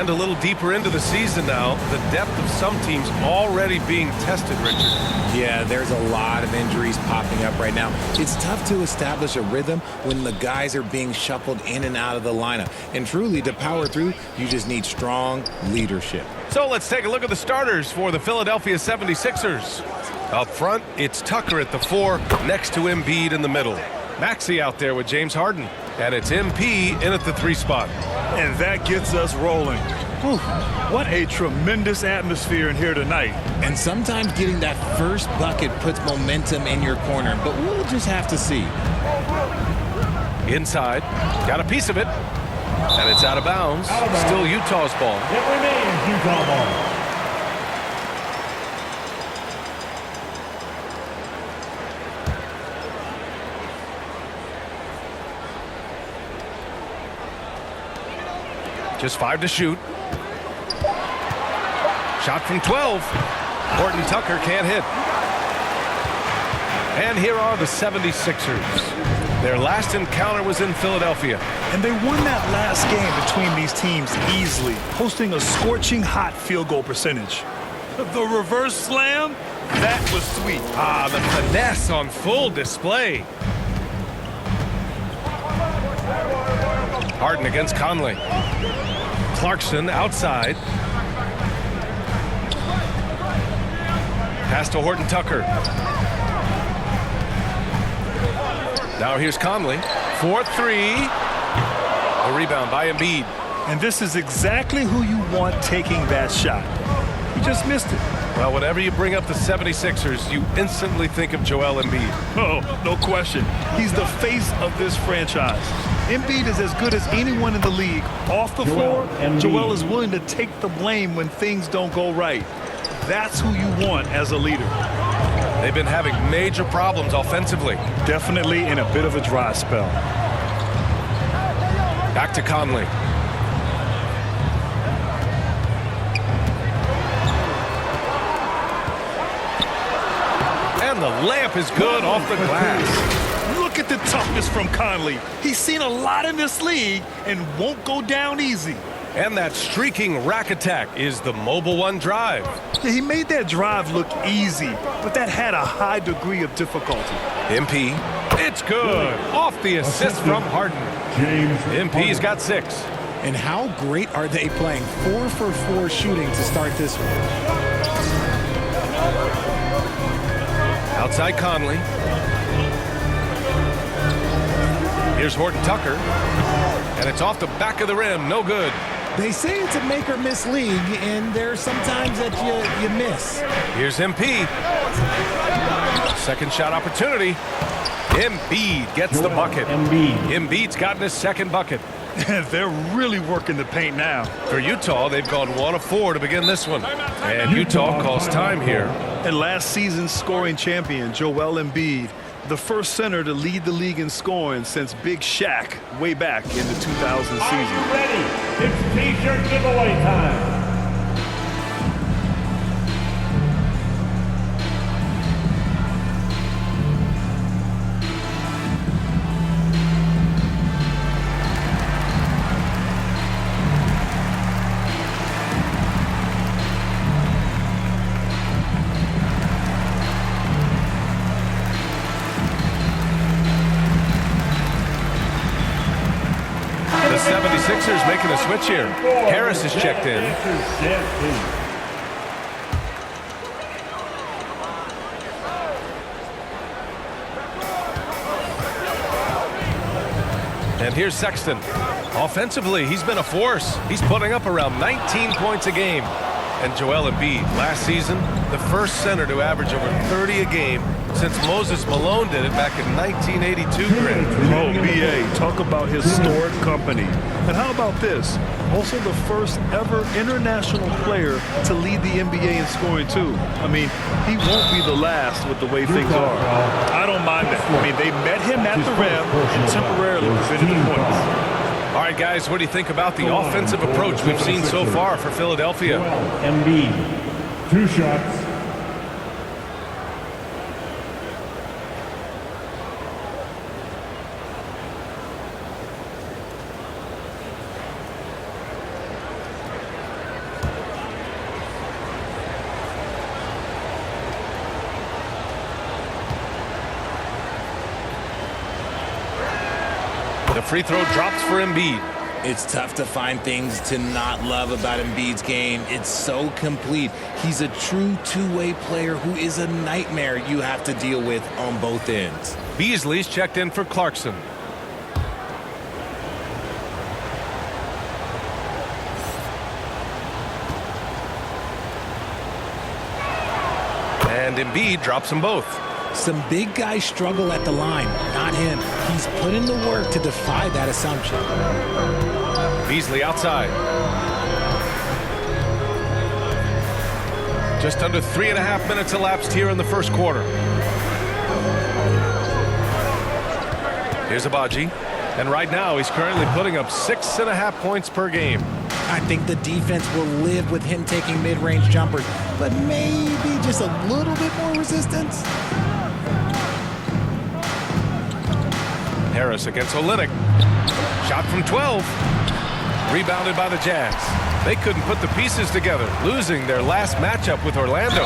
a little deeper into the season now. The depth of some teams already being tested, Richard. Yeah, there's a lot of injuries popping up right now. It's tough to establish a rhythm when the guys are being shuffled in and out of the lineup. And truly, to power through, you just need strong leadership. So let's take a look at the starters for the Philadelphia 76ers. Up front, it's Tucker at the 4, next to Embiid in the middle. Maxey out there with James Harden. And it's MP in at the 3 spot. And that gets us rolling. Whew, what a tremendous atmosphere in here tonight. And sometimes getting that first bucket puts momentum in your corner, but we'll just have to see. Inside, got a piece of it. And it's out of bounds. Still Utah's ball. It remains Utah ball. Just 5 to shoot. Shot from 12. Horton Tucker can't hit. And here are the 76ers. Their last encounter was in Philadelphia. And they won that last game between these teams easily, posting a scorching hot field goal percentage. The reverse slam, that was sweet. Ah, the finesse on full display. Harden against Conley. Clarkson outside. Pass to Horton Tucker. Now here's Conley. 4-3. The rebound by Embiid. And this is exactly who you want taking that shot. He just missed it. Well, whenever you bring up the 76ers, you instantly think of Joel Embiid. Oh, no question. He's the face of this franchise. Embiid is as good as anyone in the league. Off the floor, Joel is willing to take the blame when things don't go right. That's who you want as a leader. They've been having major problems offensively. Definitely in a bit of a dry spell. Back to Conley. And the layup is good off the glass. Look at the toughness from Conley. He's seen a lot in this league and won't go down easy. And that streaking rack attack is the Mobile One drive. Yeah, he made that drive look easy, but that had a high degree of difficulty. MP, it's good. Off the assist from Harden. MP's got 6. And how great are they playing? 4 for 4 shooting to start this one. Outside Conley. Here's Horton Tucker. And it's off the back of the rim. No good. They say it's a make or miss league, and there's sometimes that you miss. Here's MP. Second shot opportunity. Embiid gets the bucket. Embiid's gotten his second bucket. They're really working the paint now. For Utah, they've gone 1 of 4 to begin this one. And Utah calls time here. And last season's scoring champion, Joel Embiid, the first center to lead the league in scoring since Big Shaq way back in the 2000 Are season. you ready? It's T-shirt giveaway time. The 76ers making a switch here. Harris is checked in. And here's Sexton. Offensively, he's been a force. He's putting up around 19 points a game. And Joel Embiid, last season, the first center to average over 30 a game since Moses Malone did it back in 1982, Greg. Oh, B.A., talk about historic company. And how about this? Also the first ever international player to lead the NBA in scoring, too. I mean, he won't be the last with the way things are. I don't mind that. I mean, they met him at the rim and temporarily prevented the points. All right, guys, what do you think about the offensive approach we've seen so far for Philadelphia? Embiid, 2 shots. free throw drops for Embiid. It's tough to find things to not love about Embiid's game. It's so complete. He's a true two-way player who is a nightmare you have to deal with on both ends. Beasley's checked in for Clarkson. And Embiid drops them both. Some big guys struggle at the line, not him. He's put in the work to defy that assumption. Beasley outside. Just under 3.5 minutes elapsed here in the first quarter. Here's Agbaji. And right now he's currently putting up 6.5 points per game. I think the defense will live with him taking mid-range jumpers, but maybe just a little bit more resistance. Harris against Olynyk. Shot from 12. Rebounded by the Jazz. They couldn't put the pieces together, losing their last matchup with Orlando.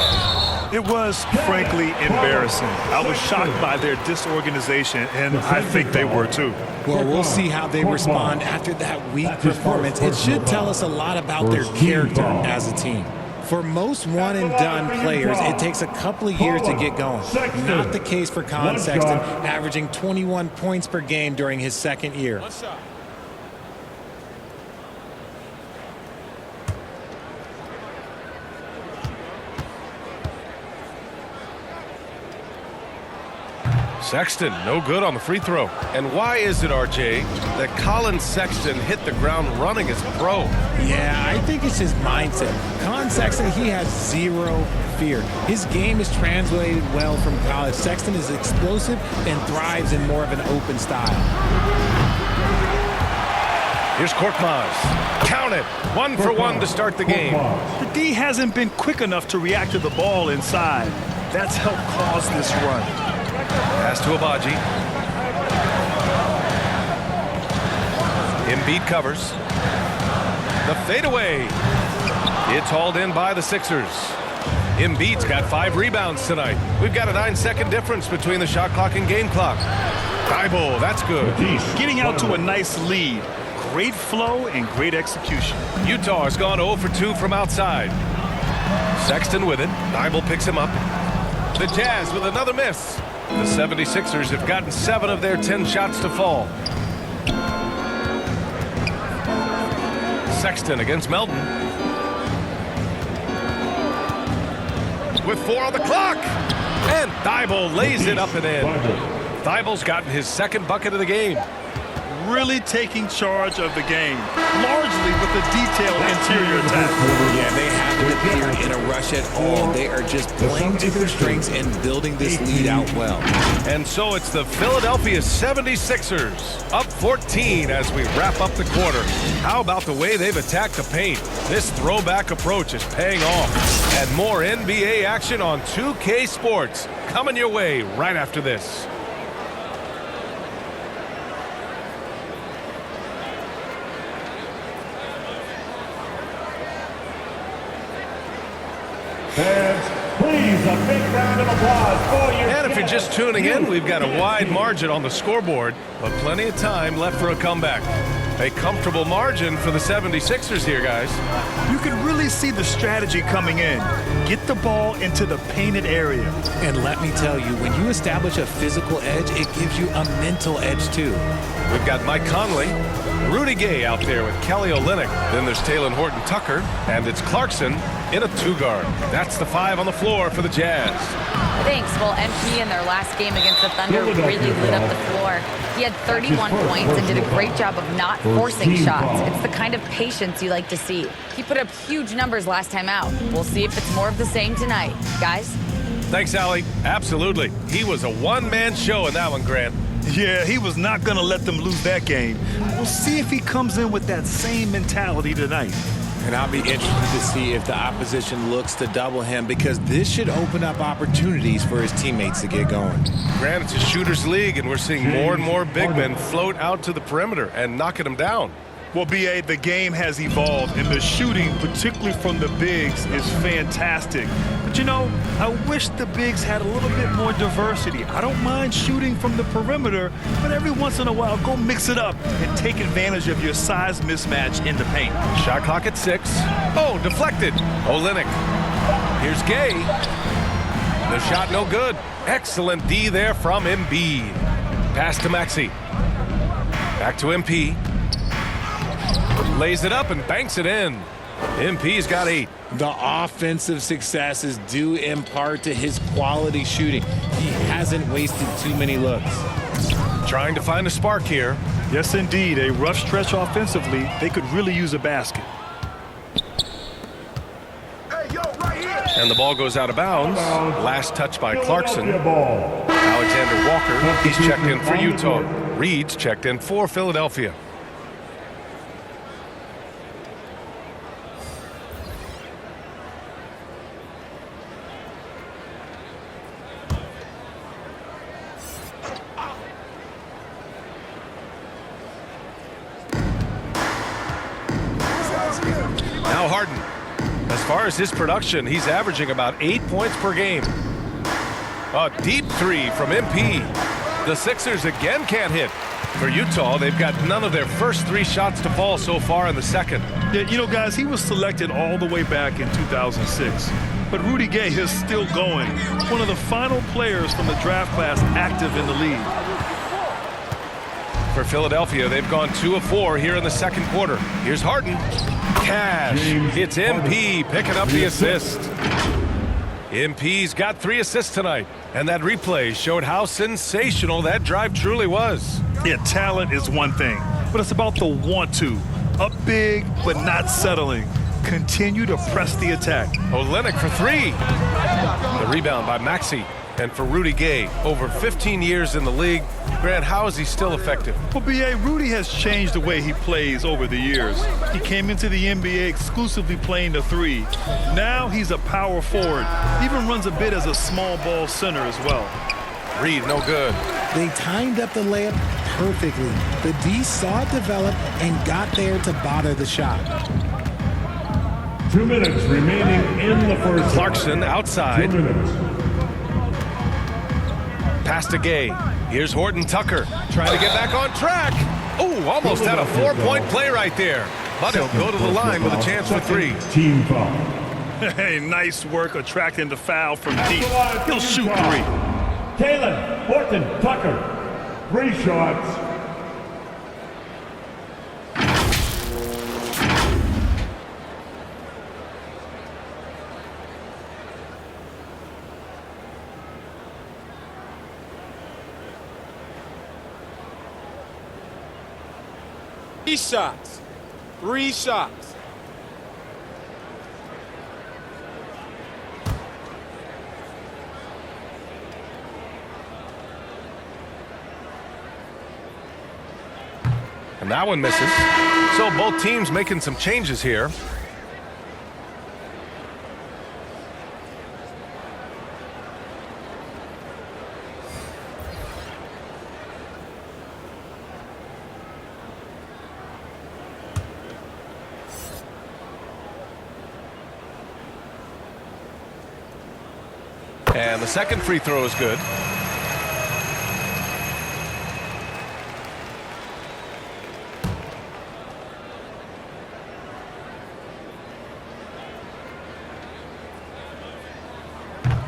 It was, frankly, embarrassing. I was shocked by their disorganization, and I think they were too. Well, we'll see how they respond after that weak performance. It should tell us a lot about their character as a team. For most one-and-done players, it takes a couple of years to get going. Not the case for Colin Sexton, averaging 21 points per game during his second year. Sexton, no good on the free throw. And why is it, RJ, that Colin Sexton hit the ground running as a pro? Yeah, I think it's his mindset. Colin Sexton, he has zero fear. His game is translated well from college. Sexton is explosive and thrives in more of an open style. Here's Korkmaz. Count it. 1 for 1 to start the game. The D hasn't been quick enough to react to the ball inside. That's helped cause this run. Pass to Agbaji. Embiid covers. The fadeaway. It's hauled in by the Sixers. Embiid's got 5 rebounds tonight. We've got a 9-second difference between the shot clock and game clock. Thibault, that's good. Getting out to a nice lead. Great flow and great execution. Utah has gone 0 for 2 from outside. Sexton with it. Thibault picks him up. The Jazz with another miss. The 76ers have gotten 7 of their 10 shots to fall. Sexton against Melton. With 4 on the clock. And Thibault lays it up and in. Thibault's gotten his second bucket of the game. Really taking charge of the game, largely with the detailed interior attack. Yeah, they haven't appeared in a rush at all. They are just playing to their strengths and building this lead out well. And so it's the Philadelphia 76ers up 14 as we wrap up the quarter. How about the way they've attacked the paint? This throwback approach is paying off. And more NBA action on 2K Sports coming your way right after this. Fans, please, a big round of applause for your And if you're just tuning in, we've got a wide margin on the scoreboard, but plenty of time left for a comeback. A comfortable margin for the 76ers here, guys. You can really see the strategy coming in. Get the ball into the painted area. And let me tell you, when you establish a physical edge, it gives you a mental edge too. We've got Mike Conley, Rudy Gay out there with Kelly Olynyk. Then there's Talen Horton-Tucker, and it's Clarkson in a 2-guard. That's the 5 on the floor for the Jazz. Thanks. Well, MP in their last game against the Thunder really lit up the floor. He had 31 points and did a great job of not forcing shots. It's the kind of patience you like to see. He put up huge numbers last time out. We'll see if it's more of the same tonight. Guys? Thanks, Allie. Absolutely. He was a one-man show in that one, Grant. Yeah, he was not going to let them lose that game. We'll see if he comes in with that same mentality tonight. And I'll be interested to see if the opposition looks to double him, because this should open up opportunities for his teammates to get going. Grant, it's a shooter's league, and we're seeing more and more big men float out to the perimeter and knocking them down. Well, B.A., the game has evolved, and the shooting, particularly from the bigs, is fantastic. But, you know, I wish the bigs had a little bit more diversity. I don't mind shooting from the perimeter, but every once in a while, go mix it up and take advantage of your size mismatch in the paint. Shot clock at 6. Oh, deflected. Olynyk. Here's Gay. The shot no good. Excellent D there from Embiid. Pass to Maxey. Back to MP. Lays it up and banks it in. MP's got 8. The offensive success is due in part to his quality shooting. He hasn't wasted too many looks. Trying to find a spark here. Yes, indeed. A rough stretch offensively. They could really use a basket. And the ball goes out of bounds. Last touch by Clarkson. Alexander Walker, he's checked in for Utah. Reed's checked in for Philadelphia. Now Harden. As far as his production, he's averaging about 8 points per game. A deep 3 from MP. The Sixers again can't hit. For Utah, they've got none of their first 3 shots to fall so far in the second. Yeah, you know, guys, he was selected all the way back in 2006. But Rudy Gay is still going. One of the final players from the draft class active in the league. For Philadelphia, they've gone 2 of 4 here in the second quarter. Here's Harden. Cash. It's MP picking up the assist. MP's got 3 assists tonight. And that replay showed how sensational that drive truly was. Yeah, talent is one thing, but it's about the want to. Up big, but not settling. Continue to press the attack. Olynyk for 3. The rebound by Maxey. And for Rudy Gay, over 15 years in the league, Grant, how is he still effective? Well, B.A., Rudy has changed the way he plays over the years. He came into the NBA exclusively playing the 3. Now he's a power forward. Even runs a bit as a small ball center as well. Reed, no good. They timed up the layup perfectly. The D saw it develop and got there to bother the shot. 2 minutes remaining in the first. Clarkson outside. 2 minutes. Pass to Gay. Here's Horton Tucker trying to get back on track. Oh, almost had a 4-point play right there. But he'll go to the line with a chance for 3. Team foul. Hey, nice work attracting the foul from deep. He'll shoot 3. Taylor Horton Tucker. 3 shots. Shots. 3 shots. And that one misses. So both teams making some changes here. And the second free throw is good.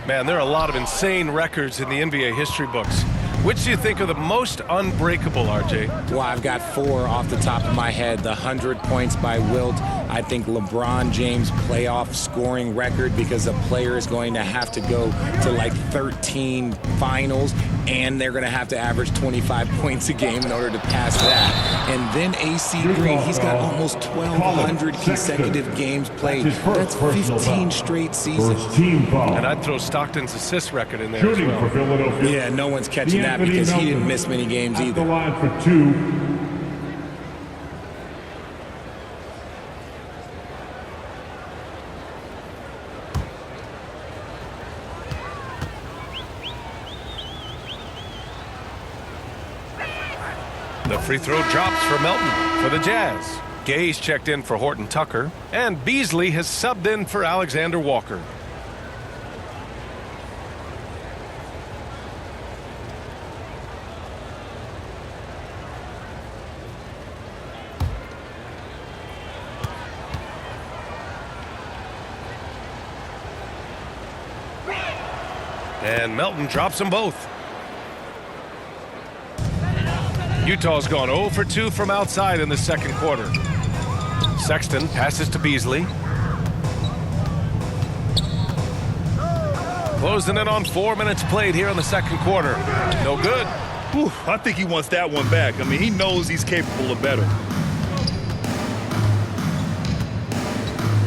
Man, there are a lot of insane records in the NBA history books. Which do you think are the most unbreakable, RJ? Well, I've got 4 off the top of my head. The 100 points by Wilt. I think LeBron James playoff scoring record, because a player is going to have to go to like 13 finals, and they're going to have to average 25 points a game in order to pass that. And then AC Green, he's got almost 1,200 consecutive games played. That's 15 straight seasons. Team foul. And I'd throw Stockton's assist record in there as Shooting for well. Philadelphia. Yeah, no one's catching that because he didn't miss many games At the either. line for 2. The free throw drops for Melton for the Jazz. Gay's checked in for Horton Tucker, and Beasley has subbed in for Alexander Walker. And Melton drops them both. Utah's gone 0 for 2 from outside in the second quarter. Sexton passes to Beasley. Closing in on 4 minutes played here in the second quarter. No good. Whew, I think he wants that one back. I mean, he knows he's capable of better.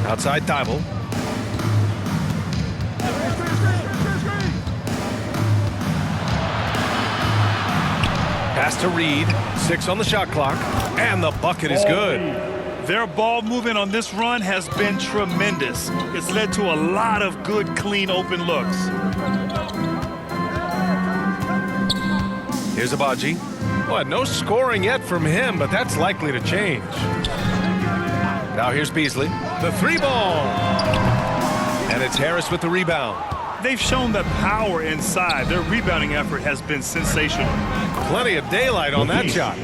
Outside Thibault. Pass to Reed. 6 on the shot clock. And the bucket is good. Their ball movement on this run has been tremendous. It's led to a lot of good, clean, open looks. Here's Abaji. Well, no scoring yet from him, but that's likely to change. Now here's Beasley. The 3-ball. And it's Harris with the rebound. They've shown the power inside. Their rebounding effort has been sensational. Plenty of daylight on that shot.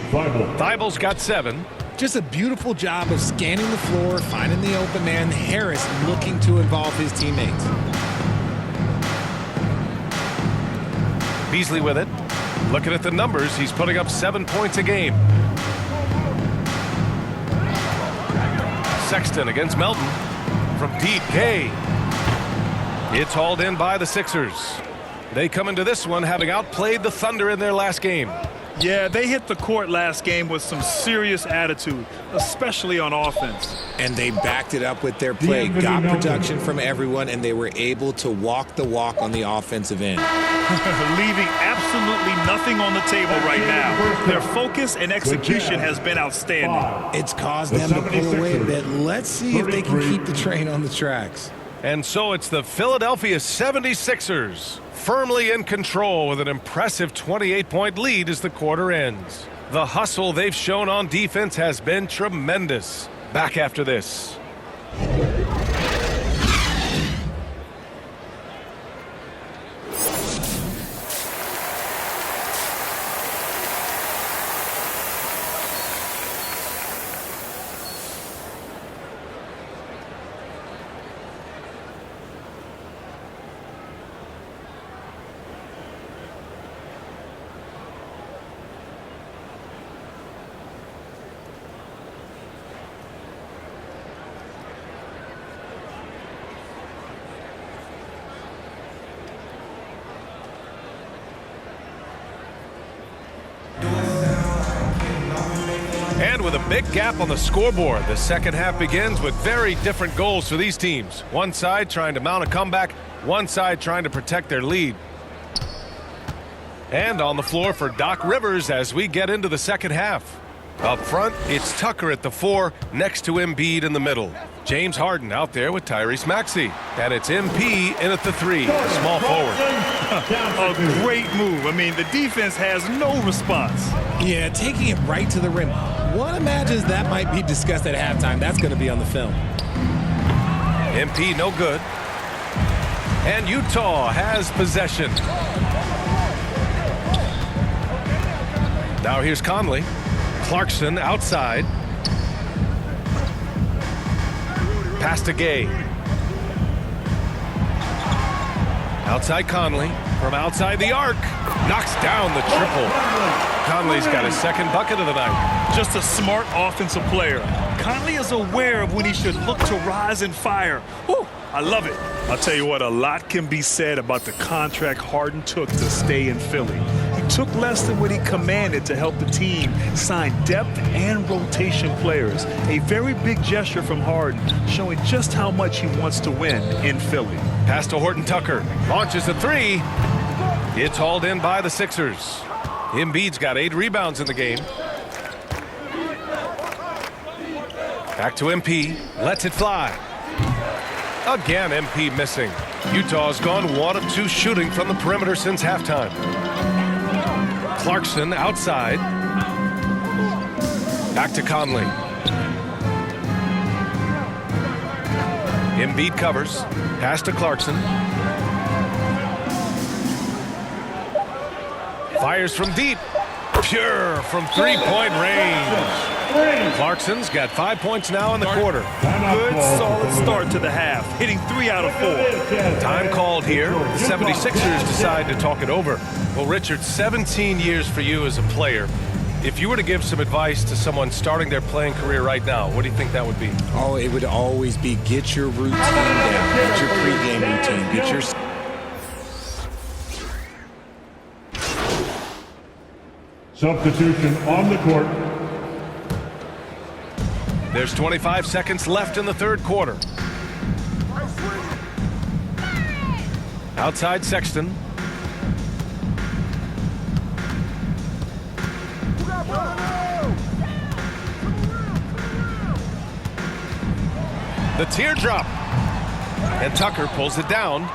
Thibault's got 7. Just a beautiful job of scanning the floor, finding the open man. Harris looking to involve his teammates. Beasley with it. Looking at the numbers, he's putting up 7 points a game. Sexton against Melton. From deep, Gay. It's hauled in by the Sixers. They come into this one having outplayed the Thunder in their last game. Yeah, they hit the court last game with some serious attitude, especially on offense. And they backed it up with their play, got production from everyone, and they were able to walk the walk on the offensive end. Leaving absolutely nothing on the table right now. Their focus and execution has been outstanding. It's caused them to pull away a bit. Let's see if they can keep the train on the tracks. And so it's the Philadelphia 76ers firmly in control with an impressive 28-point lead as the quarter ends. The hustle they've shown on defense has been tremendous. Back after this. And with a big gap on the scoreboard, the second half begins with very different goals for these teams. One side trying to mount a comeback, one side trying to protect their lead. And on the floor for Doc Rivers as we get into the second half. Up front, it's Tucker at the 4, next to Embiid in the middle. James Harden out there with Tyrese Maxey. And it's MP in at the 3, small forward. A great move. I mean, the defense has no response. Yeah, taking it right to the rim. One imagines that might be discussed at halftime. That's going to be on the film. MP no good. And Utah has possession. Now here's Conley. Clarkson outside. Pass to Gay. Outside Conley. From outside the arc. Knocks down the triple. Conley's got his second bucket of the night. Just a smart offensive player. Conley is aware of when he should look to rise and fire. Whew, I love it. I'll tell you what, a lot can be said about the contract Harden took to stay in Philly. He took less than what he commanded to help the team sign depth and rotation players. A very big gesture from Harden, showing just how much he wants to win in Philly. Pass to Horton Tucker. Launches a 3. It's hauled in by the Sixers. Embiid's got 8 rebounds in the game. Back to MP. Lets it fly. Again, MP missing. Utah's gone 1 of 2 shooting from the perimeter since halftime. Clarkson outside. Back to Conley. Embiid covers. Pass to Clarkson. Fires from deep. Pure from three-point range. Clarkson's got 5 points now in the quarter. Good, solid start to the half, hitting 3 out of 4. Time called here. The 76ers decide to talk it over. Well, Richard, 17 years for you as a player. If you were to give some advice to someone starting their playing career right now, what do you think that would be? Oh, it would always be get your routine down. Get your pregame routine. Get your... Substitution on the court. There's 25 seconds left in the third quarter. Outside Sexton. The teardrop. And Tucker pulls it down.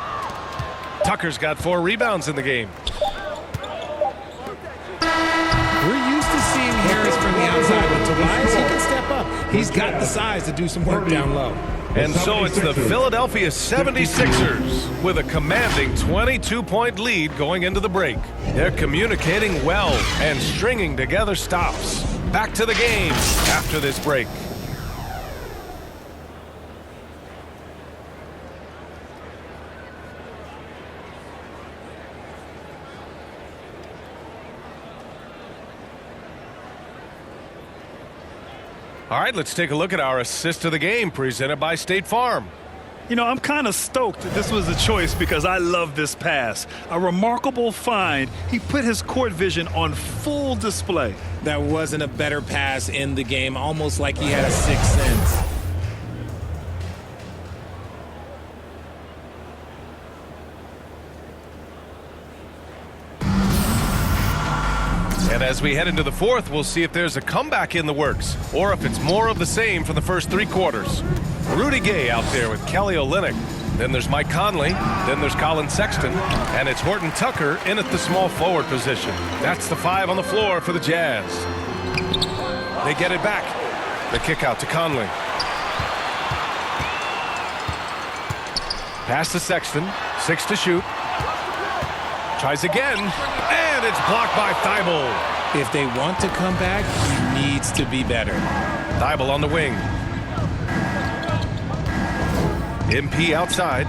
Tucker's got 4 rebounds in the game. We're used to seeing Harris from the outside, but Tobias, he can step up. He's got the size to do some work down low. And so it's the Philadelphia 76ers with a commanding 22-point lead going into the break. They're communicating well and stringing together stops. Back to the game after this break. All right, let's take a look at our assist of the game presented by State Farm. You know, I'm kind of stoked that this was a choice because I love this pass. A remarkable find. He put his court vision on full display. That wasn't a better pass in the game, almost like he had a sixth sense. And as we head into the fourth, we'll see if there's a comeback in the works or if it's more of the same from the first 3 quarters. Rudy Gay out there with Kelly Olynyk. Then there's Mike Conley. Then there's Colin Sexton. And it's Horton Tucker in at the small forward position. That's the 5 on the floor for the Jazz. They get it back. The kick out to Conley. Pass to Sexton. 6 to shoot. Tries again. And it's blocked by Thibault. If they want to come back, he needs to be better. Thibault on the wing. MP outside.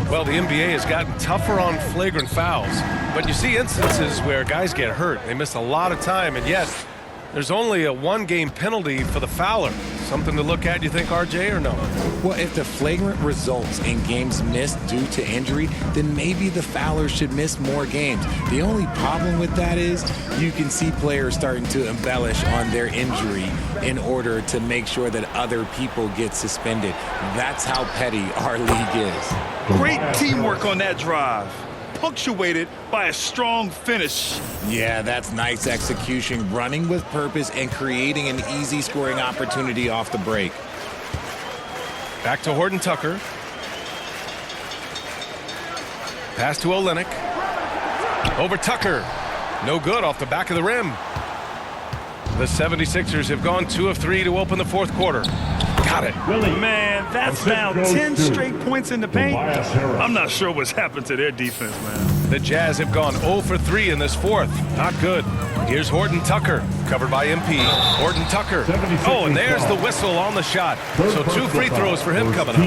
Well, the NBA has gotten tougher on flagrant fouls, but you see instances where guys get hurt. They miss a lot of time, and yet there's only a 1-game penalty for the fouler. Something to look at, you think, RJ, or no? Well, if the flagrant results in games missed due to injury, then maybe the fouler should miss more games. The only problem with that is you can see players starting to embellish on their injury in order to make sure that other people get suspended. That's how petty our league is. Great teamwork on that drive, punctuated by a strong finish. Yeah, that's nice execution, running with purpose and creating an easy scoring opportunity off the break. Back to Horton Tucker. Pass to Olynyk. Over Tucker. No good off the back of the rim. The 76ers have gone 2 of 3 to open the fourth quarter. Got it. Man, that's now 10 straight points in the paint. I'm not sure what's happened to their defense, man. The Jazz have gone 0 for 3 in this fourth. Not good. Here's Horton Tucker, covered by MP. Horton Tucker. Oh, and there's the whistle on the shot. So 2 free throws for him coming up.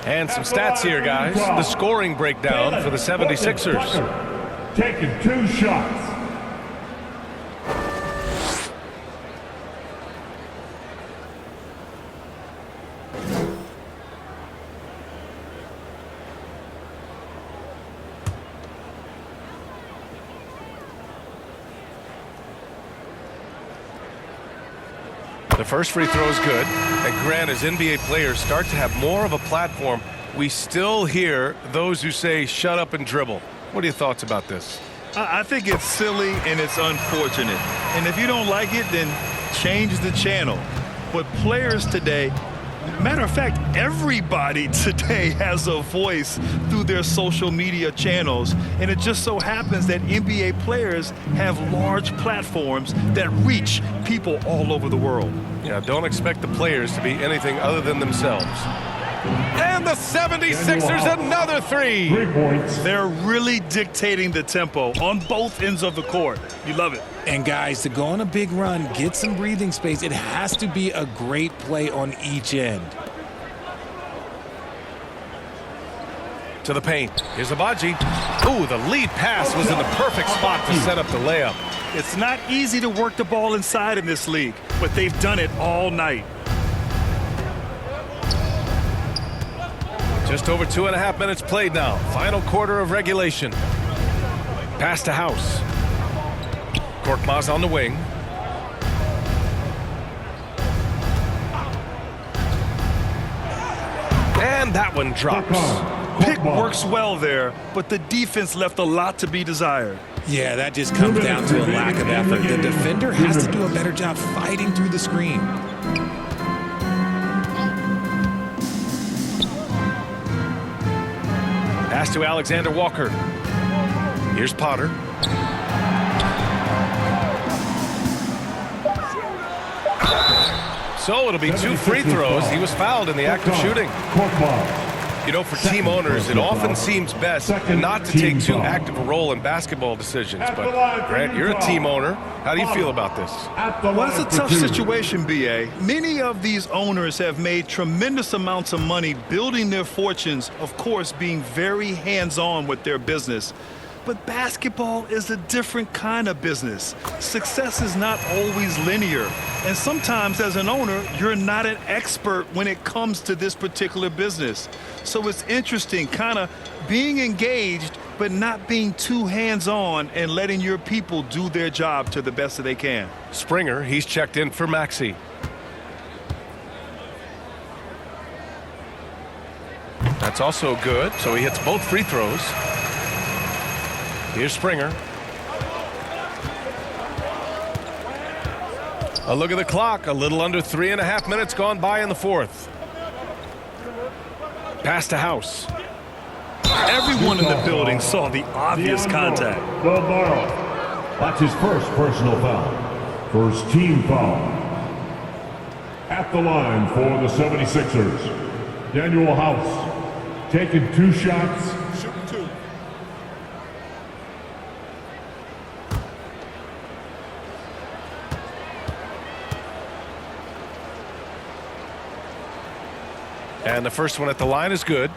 And some stats here, guys. The scoring breakdown for the 76ers. Taking 2 shots. The first free throw is good. And Grant, as NBA players start to have more of a platform, we still hear those who say, shut up and dribble. What are your thoughts about this? I think it's silly and it's unfortunate. And if you don't like it, then change the channel. But players today Matter of fact, everybody today has a voice through their social media channels, and it just so happens that NBA players have large platforms that reach people all over the world. Yeah, don't expect the players to be anything other than themselves. And the 76ers, another three. 3 points. They're really dictating the tempo on both ends of the court. You love it. And guys, to go on a big run, get some breathing space, it has to be a great play on each end. To the paint. Here's Abaji. Ooh, the lead pass was in the perfect spot to set up the layup. It's not easy to work the ball inside in this league, but they've done it all night. Just over 2.5 minutes played now. Final quarter of regulation. Pass to House. Korkmaz on the wing. And that one drops. Pick works well there, but the defense left a lot to be desired. Yeah, that just comes down to a lack of effort. The defender has to do a better job fighting through the screen. Pass to Alexander Walker. Here's Potter. So it'll be 2 free throws. He was fouled in the act of shooting. You know, for team owners, it often seems best not to take too active a role in basketball decisions. But, Grant, you're a team owner. How do you feel about this? Well, it's a tough situation, B.A. Many of these owners have made tremendous amounts of money building their fortunes, of course, being very hands-on with their business. But basketball is a different kind of business. Success is not always linear. And sometimes as an owner, you're not an expert when it comes to this particular business. So it's interesting, kind of being engaged, but not being too hands-on and letting your people do their job to the best that they can. Springer, he's checked in for Maxey. That's also good, so he hits both free throws. Here's Springer. A look at the clock. A little under 3.5 minutes gone by in the fourth. Pass to House. Everyone in the building saw the obvious contact. That's his first personal foul. First team foul. At the line for the 76ers, Daniel House. Taking 2 shots. Shooting 2. And the first one at the line is good.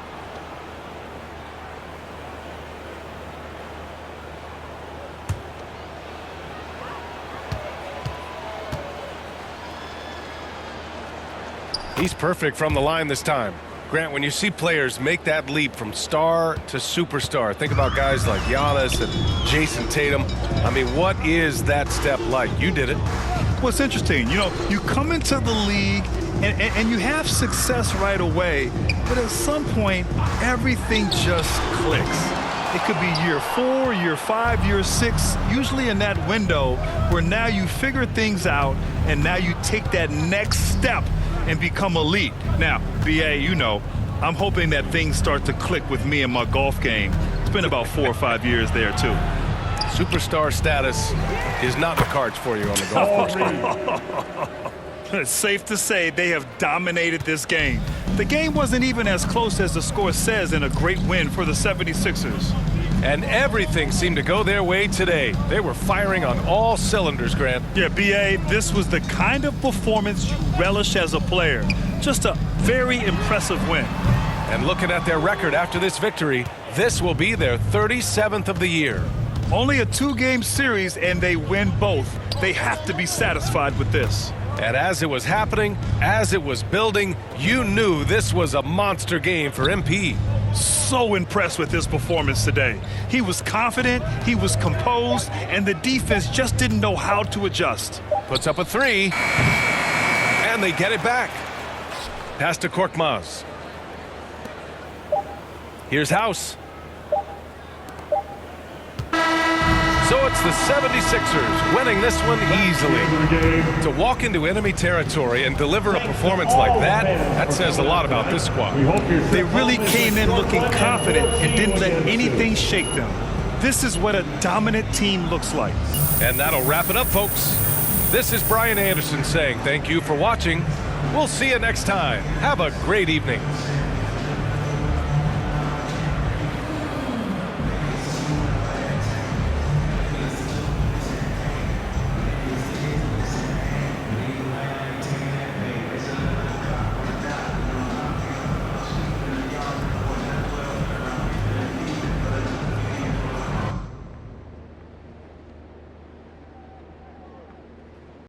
He's perfect from the line this time. Grant, when you see players make that leap from star to superstar, think about guys like Giannis and Jason Tatum. I mean, what is that step like? You did it. What's interesting, you know, you come into the league and you have success right away, but at some point, everything just clicks. It could be year 4, year 5, year 6, usually in that window where now you figure things out and now you take that next step and become elite. Now, BA, you know, I'm hoping that things start to click with me in my golf game. It's been about 4 or 5 years there, too. Superstar status is not in the cards for you on the golf course. It's safe to say they have dominated this game. The game wasn't even as close as the score says in a great win for the 76ers. And everything seemed to go their way today. They were firing on all cylinders, Grant. Yeah, B.A., this was the kind of performance you relish as a player. Just a very impressive win. And looking at their record after this victory, this will be their 37th of the year. Only a 2-game series, and they win both. They have to be satisfied with this. And as it was happening, as it was building, you knew this was a monster game for MP. So impressed with his performance today. He was confident, he was composed, and the defense just didn't know how to adjust. Puts up a 3, and they get it back. Pass to Korkmaz. Here's House. So it's the 76ers winning this one easily. To walk into enemy territory and deliver a performance like that says a lot about this squad. They really came in looking confident and didn't let anything shake them. This is what a dominant team looks like. And that'll wrap it up, folks. This is Brian Anderson saying thank you for watching. We'll see you next time. Have a great evening.